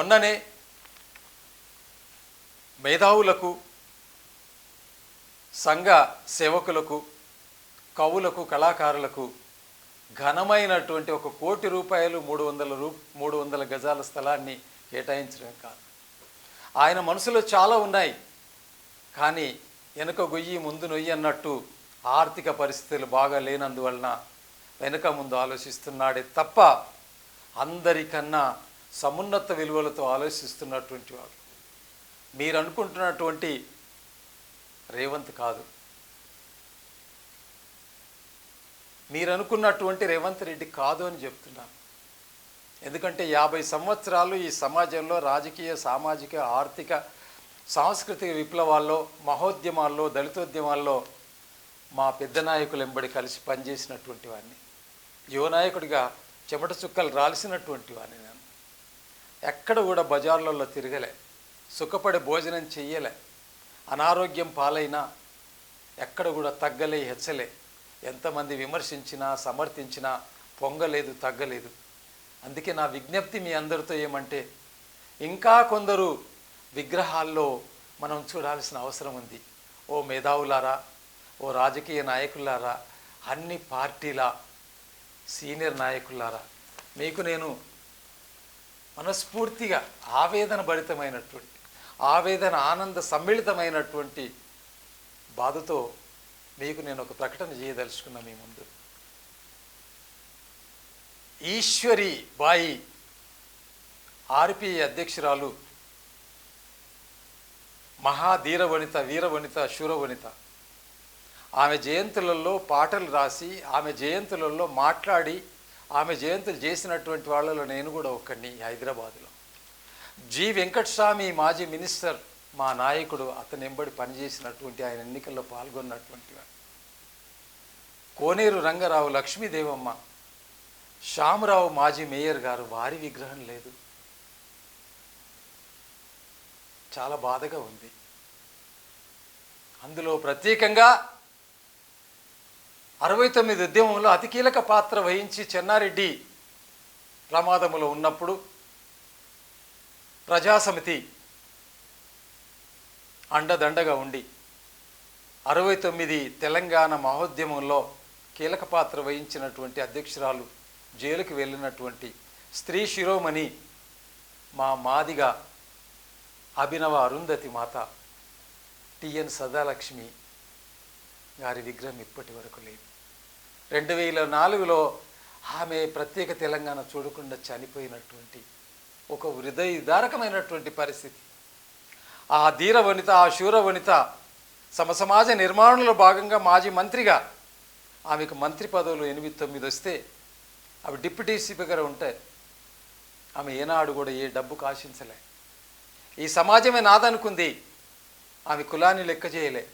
మొన్ననే మేధావులకు, సంఘ సేవకులకు, కవులకు, కళాకారులకు ఘనమైనటువంటి 1 కోటి రూపాయలు 300 గజాల స్థలాన్ని కేటాయించడం కాదు. ఆయన మనసులో చాలా ఉన్నాయి, కానీ వెనుక గొయ్యి ముందు నొయ్యి అన్నట్టు ఆర్థిక పరిస్థితులు బాగా లేనందువలన వెనుక ముందు ఆలోచిస్తున్నాడే తప్ప అందరికన్నా సమున్నత విలువలతో ఆలోచిస్తున్నటువంటి వాడు మీరు అనుకుంటున్నటువంటి రేవంత్ కాదు. మీరు అనుకున్నటువంటి రేవంత్ రెడ్డి కాదు అని చెప్తున్నాను. ఎందుకంటే 50 సంవత్సరాలు ఈ సమాజంలో రాజకీయ, సామాజిక, ఆర్థిక, సాంస్కృతిక విప్లవాల్లో, మహోద్యమాల్లో, దళితోద్యమాల్లో మా పెద్ద నాయకులు ఎంబడి కలిసి పనిచేసినటువంటి వాడిని. యువ నాయకుడిగా చెమట చుక్కలు రాల్సినటువంటి వాడిని నేను. ఎక్కడ కూడా బజార్లలో తిరగలే, సుఖపడే భోజనం చెయ్యలే, అనారోగ్యం పాలైనా ఎక్కడ కూడా తగ్గలే, హెచ్చలే. ఎంతమంది విమర్శించినా సమర్థించినా పొంగలేదు, తగ్గలేదు. అందుకే నా విజ్ఞప్తి మీ అందరితో ఏమంటే, ఇంకా కొందరు విగ్రహాల్లో మనం చూడాల్సిన అవసరం ఉంది. ఓ మేధావులారా, ఓ రాజకీయ నాయకులారా, అన్ని పార్టీల సీనియర్ నాయకులారా, మీకు నేను మనస్ఫూర్తిగా ఆవేదన భరితమైనటువంటి, ఆవేదన ఆనంద సమ్మిళితమైనటువంటి బాధతో మీకు నేను ఒక ప్రకటన చేయదలుచుకున్నా మీ ముందు. ఈశ్వరి బాయి ఆర్పిఐ అధ్యక్షురాలు, మహాధీరవనిత, వీరవనిత, శూరవనిత. ఆమె జయంతులలో పాటలు రాసి, ఆమె జయంతులలో మాట్లాడి, ఆమె జయంతులు చేసినటువంటి వాళ్ళలో నేను కూడా ఒక్కడిని హైదరాబాదులో. జి వెంకటస్వామి మాజీ మినిస్టర్, మా నాయకుడు, అతను ఎంబడి పనిచేసినటువంటి, ఆయన ఎన్నికల్లో పాల్గొన్నటువంటి వాడు. కోనేరు రంగారావు, లక్ష్మీదేవమ్మ, శ్యామరావు మాజీ మేయర్ గారు, వారి విగ్రహం లేదు. చాలా బాధగా ఉంది. అందులో ప్రత్యేకంగా 69 ఉద్యమంలో అతి కీలక పాత్ర వహించి చెన్నారెడ్డి ప్రమాదంలో ఉన్నప్పుడు ప్రజాసమితి అండదండగా ఉండి 69 తెలంగాణ మహోద్యమంలో కీలక పాత్ర వహించినటువంటి అధ్యక్షురాలు, జైలుకి వెళ్ళినటువంటి స్త్రీ శిరోమణి, మా మాదిగ అభినవ అరుంధతి మాత టిఎన్ సదాలక్ష్మి గారి విగ్రహం ఇప్పటి వరకు లేదు. 2004లో ఆమె ప్రత్యేక తెలంగాణ చూడకుండా చనిపోయినటువంటి ఒక హృదయదారకమైనటువంటి పరిస్థితి. ఆ ధీర వనిత, ఆ శూర వనిత సమాజ నిర్మాణంలో భాగంగా మాజీ మంత్రిగా, ఆమెకు మంత్రి పదవులు 8-9 వస్తే అవి డిప్యూటీ స్పీకర్ ఉంటాయి. ఆమె ఏనాడు కూడా ఏ డబ్బుకు ఆశించలే. ఈ సమాజమే నాదనుకుంది. ఆమె కులాన్ని లెక్క చేయలే,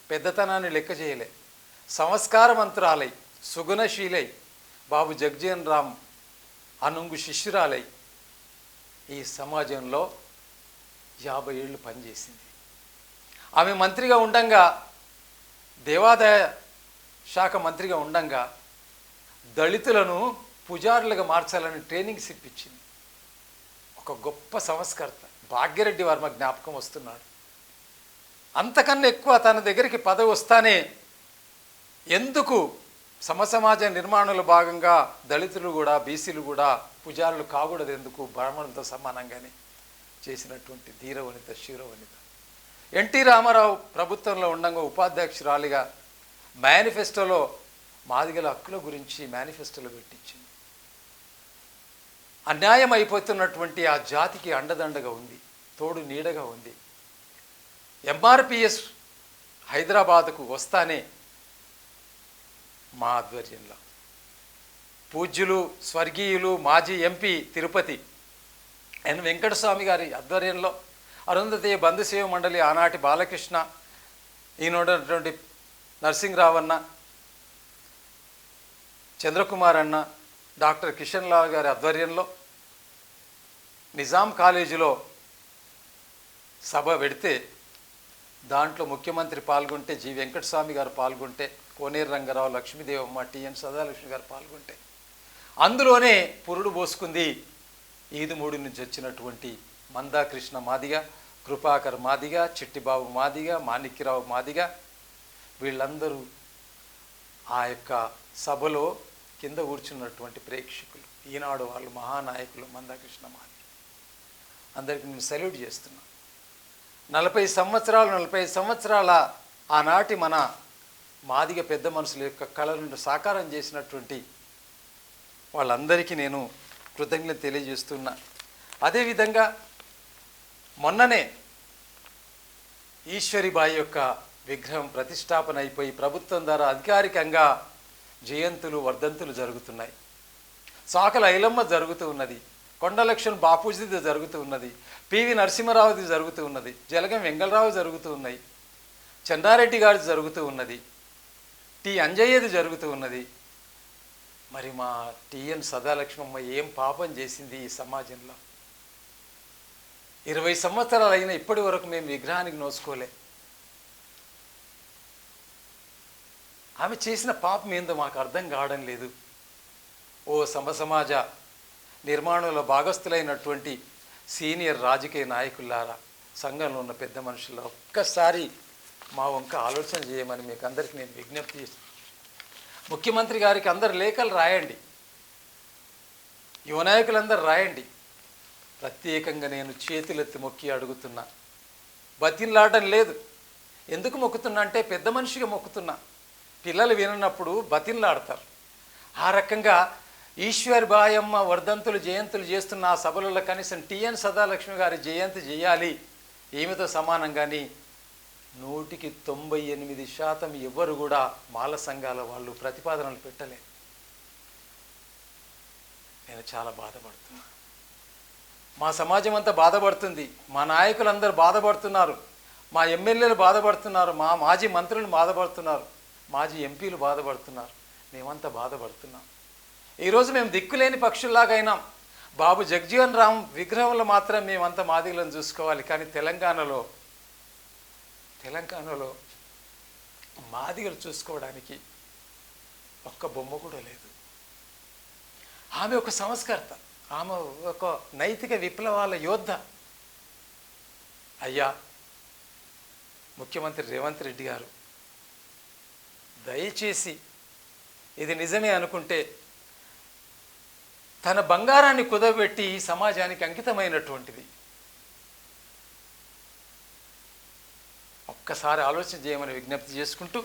పెద్దతనాన్ని లెక్క చేయలే. సంస్కారవంతురాలై, సుగుణశీలై, బాబు జగ్జీవన్ రామ్ అనుంగు శిష్యురాలై ఈ సమాజంలో 50 ఏళ్ళు పనిచేసింది. ఆమె మంత్రిగా ఉండంగా, దేవాదాయ శాఖ మంత్రిగా ఉండంగా దళితులను పుజారులుగా మార్చాలని ట్రైనింగ్స్ ఇప్పించింది. ఒక గొప్ప సంస్కర్త. భాగ్యరెడ్డి వర్మ జ్ఞాపకం వస్తున్నాడు. అంతకన్నా ఎక్కువ తన దగ్గరికి పదవి వస్తానే ఎందుకు సమాజ నిర్మాణంలో భాగంగా దళితులు కూడా, బీసీలు కూడా పుజారులు కాకూడదు, ఎందుకు బ్రాహ్మణులతో సమానంగానే చేసినటువంటి ధీరవనిత, శూరవనిత. ఎన్టీ రామారావు ప్రభుత్వంలో ఉండగా ఉపాధ్యక్షురాలిగా మేనిఫెస్టోలో మాదిగల హక్కుల గురించి మేనిఫెస్టోలో పెట్టించింది. అన్యాయం అయిపోతున్నటువంటి ఆ జాతికి అండదండగా ఉంది, తోడు నీడగా ఉంది. ఎంఆర్పిఎస్ హైదరాబాదుకు వస్తానే మా ఆధ్వర్యంలో పూజ్యులు, స్వర్గీయులు, మాజీ ఎంపీ తిరుపతి ఎన్ వెంకటస్వామి గారి ఆధ్వర్యంలో, అరుంధతి బంధు సేవ మండలి ఆనాటి బాలకృష్ణ, ఈనాడున్నటువంటి నరసింహరావు అన్న, చంద్రకుమార్ అన్న, డాక్టర్ కిషన్ లాల్ గారి ఆధ్వర్యంలో నిజాం కాలేజీలో సభ పెడితే దాంట్లో ముఖ్యమంత్రి పాల్గొంటే, జి వెంకటస్వామి గారు పాల్గొంటే, కోనేరు రంగారావు, లక్ష్మీదేవమ్మ, టిఎన్ సదాలక్ష్మి గారు పాల్గొంటే అందులోనే పురుడు పోసుకుంది ఈదుమూడి నుంచి వచ్చినటువంటి మందాకృష్ణ మాదిగ, కృపాకర్ మాదిగ, చిట్టిబాబు మాదిగ, మాణిక్యరావు మాదిగ వీళ్ళందరూ ఆ యొక్క సభలో కింద కూర్చున్నటువంటి ప్రేక్షకులు. ఈనాడు వాళ్ళు మహానాయకులు మందాకృష్ణ మాదిగ. అందరికీ నేను సెల్యూట్ చేస్తున్నా. 40 సంవత్సరాల ఆనాటి మన మాదిగ పెద్ద మనుషుల యొక్క కళలను సాకారం చేసినటువంటి వాళ్ళందరికీ నేను కృతజ్ఞత తెలియజేస్తున్నా. అదేవిధంగా మొన్ననే ఈశ్వరీబాయి యొక్క విగ్రహం ప్రతిష్టాపన అయిపోయి ప్రభుత్వం ద్వారా అధికారికంగా జయంతులు వర్ధంతులు జరుగుతున్నాయి. సాకల ఐలమ్మ జరుగుతూ ఉన్నది, కొండలక్ష్మణ్ బాపూజీది జరుగుతూ ఉన్నది, పివి నరసింహారావుది జరుగుతూ ఉన్నది, జలగం వెంగళరావు జరుగుతూ ఉన్నాయి, చెన్నారెడ్డి గారిది జరుగుతూ ఉన్నది, టి అంజయ్యది జరుగుతూ ఉన్నది. మరి మా టిఎన్ సదాలక్ష్మమ్మ ఏం పాపం చేసింది ఈ సమాజంలో? 20 సంవత్సరాలు అయినా ఇప్పటి వరకు మేము విగ్రహానికి నోసుకోలే. ఆమె చేసిన పాపం ఏందో మాకు అర్థం కావడం లేదు. ఓ సమాజ నిర్మాణంలో భాగస్థులైనటువంటి సీనియర్ రాజకీయ నాయకులారా, సంఘంలో ఉన్న పెద్ద మనుషుల్లో ఒక్కసారి మా వంక ఆలోచన చేయమని మీకు అందరికీ నేను విజ్ఞప్తి చేస్తాను. ముఖ్యమంత్రి గారికి అందరు లేఖలు రాయండి, యువ నాయకులందరూ రాయండి. ప్రత్యేకంగా నేను చేతులెత్తి మొక్కి అడుగుతున్నా, బతిన్లాడడం లేదు. ఎందుకు మొక్కుతున్నా అంటే పెద్ద మనిషిగా మొక్కుతున్నా. పిల్లలు వినప్పుడు బతిన్లాడతారు. ఆ రకంగా ఈశ్వరీబాయమ్మ వర్ధంతులు జయంతులు చేస్తున్న ఆ సభలలో కనీసం టిఎన్ సదాలక్ష్మి గారి జయంతి చేయాలి ఏమితో సమానం. కానీ 98% ఎవరు కూడా మాల సంఘాల వాళ్ళు ప్రతిపాదనలు పెట్టలేదు. నేను చాలా బాధపడుతున్నా. మా సమాజం అంతా బాధపడుతుంది, మా నాయకులందరూ బాధపడుతున్నారు, మా ఎమ్మెల్యేలు బాధపడుతున్నారు, మా మాజీ మంత్రులు బాధపడుతున్నారు, మాజీ ఎంపీలు బాధపడుతున్నారు, మేమంతా బాధపడుతున్నాం. ఈరోజు మేము దిక్కులేని పక్షుల్లాగా అయినాం. బాబు జగజీవన్ రామ్ విగ్రహంలో మాత్రం మేమంతా మాదిగలను చూసుకోవాలి. కానీ తెలంగాణలో మాదిగలు చూసుకోవడానికి ఒక్క బొమ్మ కూడా లేదు. ఆమె ఒక సంస్కర్త, ఆమె ఒక నైతిక విప్లవాల యోద్ధ. అయ్యా ముఖ్యమంత్రి రేవంత్ రెడ్డి గారు, దయచేసి ఇది నిజమే అనుకుంటే తన బంగారాన్ని కుదబెట్టి ఈ సమాజానికి అంకితమైనటువంటిది ఒక్కసారి ఆలోచన చేయమని విజ్ఞప్తి చేసుకుంటూ,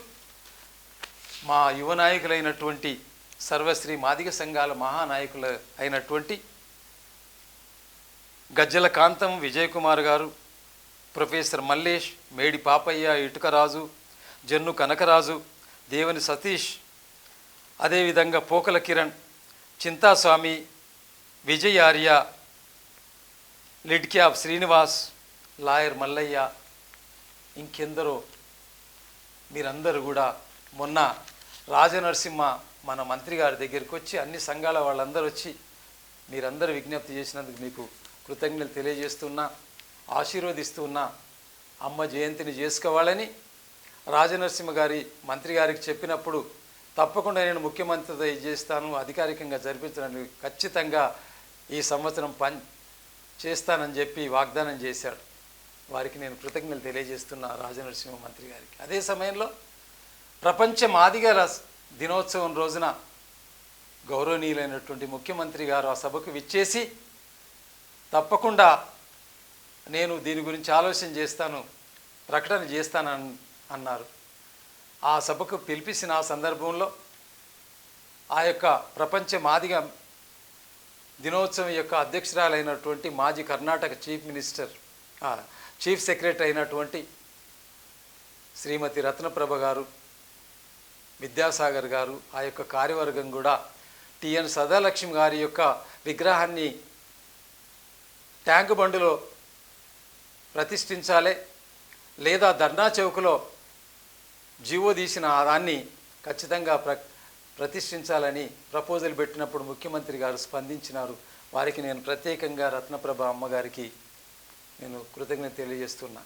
మా యువ నాయకులైనటువంటి సర్వశ్రీ మాదిగ సంఘాల మహానాయకులు అయినటువంటి గజ్జల కాంతం విజయ్ కుమార్ గారు, ప్రొఫెసర్ మల్లేష్, మేడి పాపయ్య, ఇటుకరాజు, జన్ను కనకరాజు, దేవుని సతీష్, అదేవిధంగా పోకల కిరణ్, చింతాస్వామి, విజయ్ ఆర్య, లిడ్ క్యాప్ శ్రీనివాస్, లాయర్ మల్లయ్య, ఇంకెందరో మీరందరూ కూడా మొన్న రాజనరసింహ మన మంత్రి గారి దగ్గరికి వచ్చి అన్ని సంఘాల వాళ్ళందరూ వచ్చి మీరందరూ విజ్ఞప్తి చేసినందుకు మీకు కృతజ్ఞతలు తెలియజేస్తున్నా, ఆశీర్వదిస్తున్నా. అమ్మ జయంతిని చేసుకోవాలని రాజనరసింహ గారి మంత్రి గారికి చెప్పినప్పుడు తప్పకుండా నేను ముఖ్యమంత్రితో చేస్తాను, అధికారికంగా జరిపించడానికి ఖచ్చితంగా ఈ సంవత్సరం చేస్తానని చెప్పి వాగ్దానం చేశాడు. వారికి నేను కృతజ్ఞతలు తెలియజేస్తున్నా రాజనరసింహ మంత్రి గారికి. అదే సమయంలో ప్రపంచ మాదిగల దినోత్సవం రోజున గౌరవనీయులైనటువంటి ముఖ్యమంత్రి గారు ఆ సభకు విచ్చేసి తప్పకుండా నేను దీని గురించి ఆలోచన చేస్తాను, ప్రకటన చేస్తానని అన్నారు. ఆ సభకు పిలిపించిన ఆ సందర్భంలో ఆ యొక్క ప్రపంచ మాదిగ దినోత్సవం యొక్క అధ్యక్షురాలైనటువంటి మాజీ కర్ణాటక చీఫ్ సెక్రటరీ అయినటువంటి శ్రీమతి రత్నప్రభ గారు, విద్యాసాగర్ గారు, ఆ యొక్క కార్యవర్గం కూడా టిఎన్ సదాలక్ష్మి గారి యొక్క విగ్రహాన్ని ట్యాంకు బండులో ప్రతిష్ఠించాలి, లేదా ధర్నా చౌక్లో జీవో తీసిన దాన్ని ఖచ్చితంగా ప్రతిష్ఠించాలని ప్రపోజల్ పెట్టినప్పుడు ముఖ్యమంత్రి గారు స్పందించినారు. వారికి నేను ప్రత్యేకంగా రత్నప్రభ అమ్మగారికి నేను కృతజ్ఞత తెలియజేస్తున్నా.